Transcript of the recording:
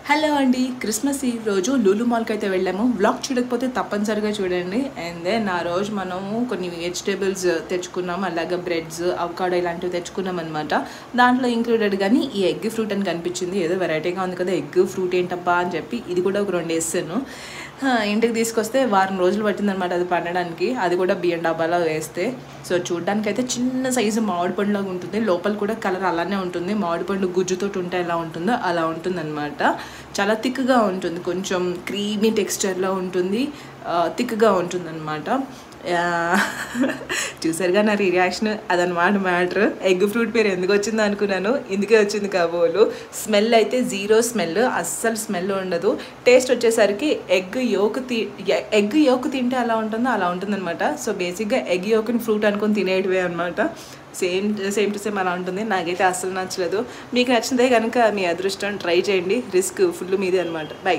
Hello అండి, Christmas ఈవ్ రోజు లూలు మాల్కి అయితే వెళ్ళాము. వ్లాగ్ చూడకపోతే తప్పనిసరిగా చూడండి. అండ్ దెన్ ఆ రోజు మనము కొన్ని వెజిటేబుల్స్ తెచ్చుకున్నాము, అలాగే బ్రెడ్స్, అవకాడో ఇలాంటివి తెచ్చుకున్నాం అనమాట. దాంట్లో ఇంక్లూడెడ్ కానీ ఈ ఎగ్ ఫ్రూట్ అని కనిపించింది. ఏదో వెరైటీగా ఉంది కదా, ఎగ్ ఫ్రూట్ ఏంటబ్బా అని చెప్పి ఇది కూడా ఒక 2 వేసాను. ఇంటికి తీసుకొస్తే వారం రోజులు పట్టిందనమాట అది పండడానికి. అది కూడా బియ్యం డబ్బాలో వేస్తే. సో చూడడానికి అయితే చిన్న సైజు మామిడి పండులాగా ఉంటుంది. లోపల కూడా కలర్ అలానే ఉంటుంది. మామిడి పండు గుజ్జుతో ఉంటే ఎలా ఉంటుందో అలా ఉంటుందన్నమాట. చాలా థిక్గా ఉంటుంది, కొంచెం క్రీమీ టెక్స్చర్లో ఉంటుంది, థిక్గా ఉంటుందన్నమాట. చూసారుగా నా రియాక్షన్, అదనమాట మ్యాటర్. ఎగ్ ఫ్రూట్ పేరు ఎందుకు వచ్చిందో అనుకున్నాను, ఇందుకే వచ్చింది కాబోలు. స్మెల్ అయితే జీరో స్మెల్, అస్సలు స్మెల్ ఉండదు. టేస్ట్ వచ్చేసరికి ఎగ్ యోక్ తింటే ఎలా ఉంటుందో అలా ఉంటుందన్నమాట. సో బేసిక్గా ఎగ్ యోక్ని ఫ్రూట్ అనుకొని తినేటివే అనమాట. సేమ్ టు సేమ్ అలా ఉంటుంది. నాకైతే అస్సలు నచ్చలేదు. మీకు నచ్చితే కనుక మీ అదృష్టం, ట్రై చేయండి. రిస్క్ ఫుల్ మీదే అనమాట. బై.